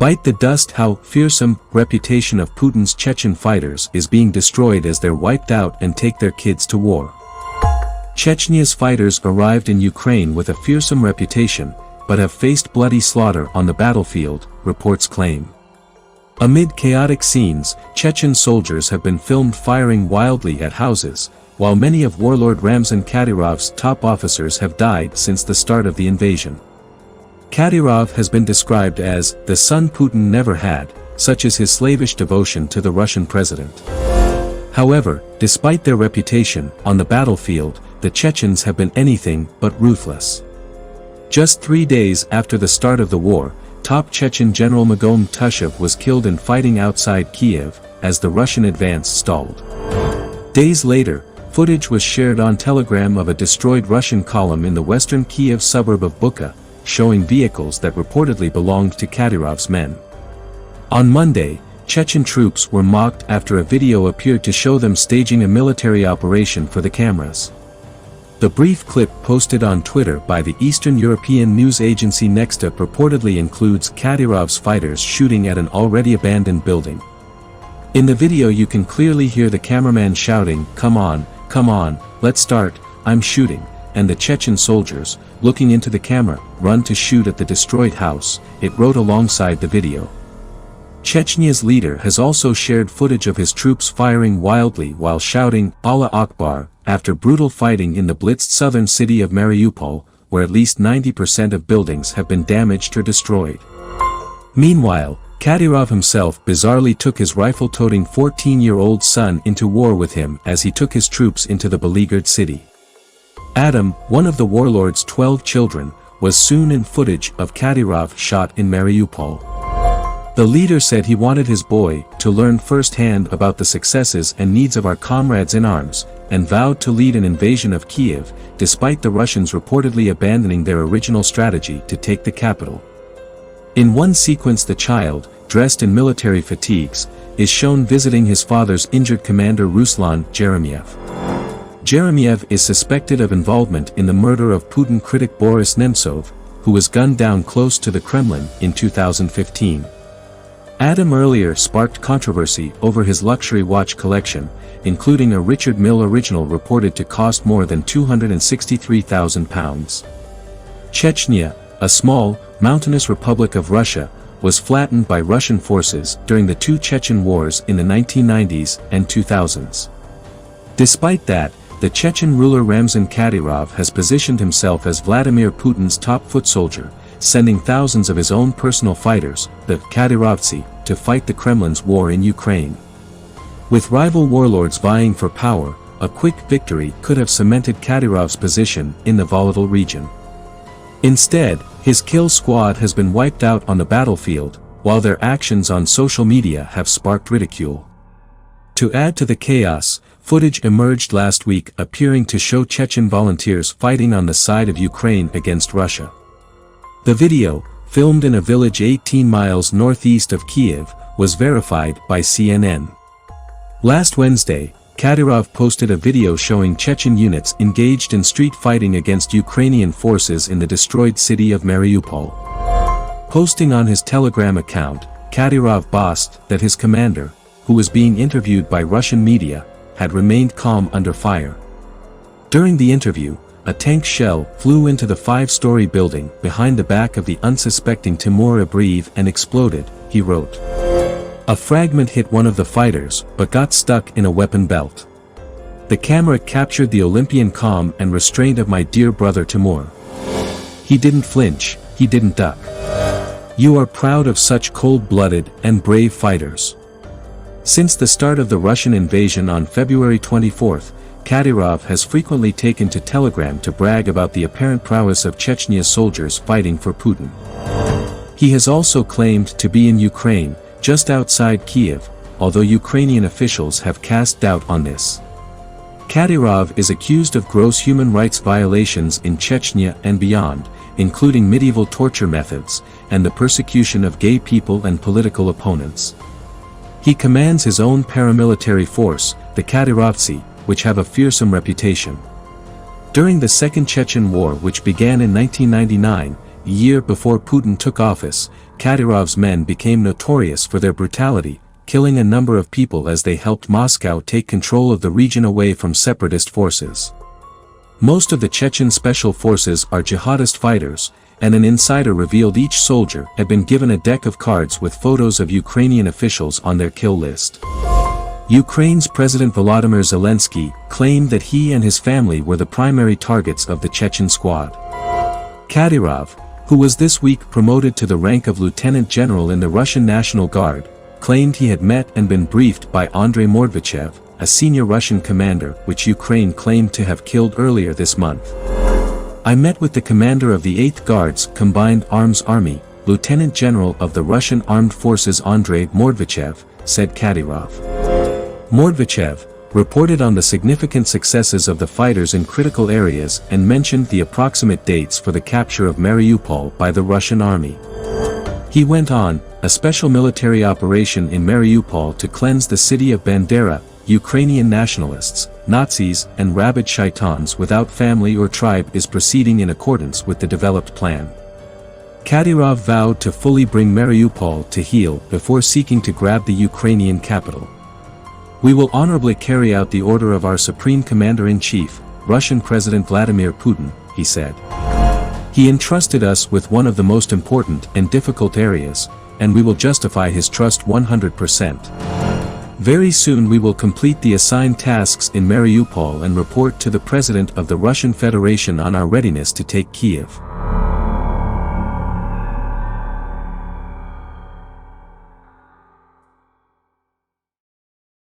Bite the dust. How fearsome reputation of Putin's Chechen fighters is being destroyed as they're wiped out and take their kids to war. Chechen's fighters arrived in Ukraine with a fearsome reputation, but have faced bloody slaughter on the battlefield, reports claim. Amid chaotic scenes, Chechen soldiers have been filmed firing wildly at houses, while many of warlord Ramzan Kadyrov's top officers have died since the start of the invasion. Kadyrov has been described as the son Putin never had, such as his slavish devotion to the Russian president. However, despite their reputation on the battlefield, the Chechens have been anything but ruthless. Just 3 days after the start of the war, top Chechen General Magom Tushev was killed in fighting outside Kiev, as the Russian advance stalled. Days later, footage was shared on Telegram of a destroyed Russian column in the western Kiev suburb of Bucha, showing vehicles that reportedly belonged to Kadyrov's men. On Monday, Chechen troops were mocked after a video appeared to show them staging a military operation for the cameras. The brief clip posted on Twitter by the Eastern European news agency Nexta purportedly includes Kadyrov's fighters shooting at an already abandoned building. In the video you can clearly hear the cameraman shouting, come on, let's start, I'm shooting," and the Chechen soldiers, looking into the camera, run to shoot at the destroyed house, it wrote alongside the video. Chechen's leader has also shared footage of his troops firing wildly while shouting, Allah Akbar, after brutal fighting in the blitzed southern city of Mariupol, where at least 90% of buildings have been damaged or destroyed. Meanwhile, Kadyrov himself bizarrely took his rifle-toting 14-year-old son into war with him as he took his troops into the beleaguered city. Adam, one of the warlord's 12 children, was soon in footage of Kadyrov shot in Mariupol. The leader said he wanted his boy to learn firsthand about the successes and needs of our comrades in arms, and vowed to lead an invasion of Kiev, despite the Russians reportedly abandoning their original strategy to take the capital. In one sequence the child, dressed in military fatigues, is shown visiting his father's injured commander Ruslan Jeremiev. Jeremiev is suspected of involvement in the murder of Putin critic Boris Nemtsov, who was gunned down close to the Kremlin in 2015. Adam earlier sparked controversy over his luxury watch collection, including a Richard Mille original reported to cost more than £263,000. Chechnya, a small, mountainous republic of Russia, was flattened by Russian forces during the two Chechen wars in the 1990s and 2000s. Despite that, the Chechen ruler Ramzan Kadyrov has positioned himself as Vladimir Putin's top foot soldier, sending thousands of his own personal fighters, the Kadyrovtsi, to fight the Kremlin's war in Ukraine. With rival warlords vying for power, a quick victory could have cemented Kadyrov's position in the volatile region. Instead, his kill squad has been wiped out on the battlefield, while their actions on social media have sparked ridicule. To add to the chaos, footage emerged last week appearing to show Chechen volunteers fighting on the side of Ukraine against Russia. The video, filmed in a village 18 miles northeast of Kiev, was verified by CNN. Last Wednesday, Kadyrov posted a video showing Chechen units engaged in street fighting against Ukrainian forces in the destroyed city of Mariupol. Posting on his Telegram account, Kadyrov boasted that his commander, who was being interviewed by Russian media, had remained calm under fire. During the interview, a tank shell flew into the 5-story building behind the back of the unsuspecting Timur Abriev and exploded, he wrote. A fragment hit one of the fighters but got stuck in a weapon belt. The camera captured the Olympian calm and restraint of my dear brother Timur. He didn't flinch, he didn't duck. You are proud of such cold-blooded and brave fighters. Since the start of the Russian invasion on February 24, Kadyrov has frequently taken to Telegram to brag about the apparent prowess of Chechen's soldiers fighting for Putin. He has also claimed to be in Ukraine, just outside Kiev, although Ukrainian officials have cast doubt on this. Kadyrov is accused of gross human rights violations in Chechnya and beyond, including medieval torture methods, and the persecution of gay people and political opponents. He commands his own paramilitary force, the Kadyrovtsi, which have a fearsome reputation. During the Second Chechen War, which began in 1999, a year before Putin took office, Kadyrov's men became notorious for their brutality, killing a number of people as they helped Moscow take control of the region away from separatist forces. Most of the Chechen special forces are jihadist fighters, and an insider revealed each soldier had been given a deck of cards with photos of Ukrainian officials on their kill list. Ukraine's President Volodymyr Zelensky claimed that he and his family were the primary targets of the Chechen squad. Kadyrov, who was this week promoted to the rank of lieutenant general in the Russian National Guard, claimed he had met and been briefed by Andrei Mordvichev, a senior Russian commander which Ukraine claimed to have killed earlier this month. I met with the commander of the 8th Guards Combined Arms Army, Lieutenant General of the Russian Armed Forces Andrei Mordvichev, said Kadyrov. Mordvichev reported on the significant successes of the fighters in critical areas and mentioned the approximate dates for the capture of Mariupol by the Russian army. He went on, a special military operation in Mariupol to cleanse the city of Bandera, Ukrainian nationalists, Nazis and rabid shaitans without family or tribe is proceeding in accordance with the developed plan. Kadyrov vowed to fully bring Mariupol to heel before seeking to grab the Ukrainian capital. We will honorably carry out the order of our Supreme Commander-in-Chief, Russian President Vladimir Putin, he said. He entrusted us with one of the most important and difficult areas, and we will justify his trust 100%. Very soon we will complete the assigned tasks in Mariupol and report to the President of the Russian Federation on our readiness to take Kiev.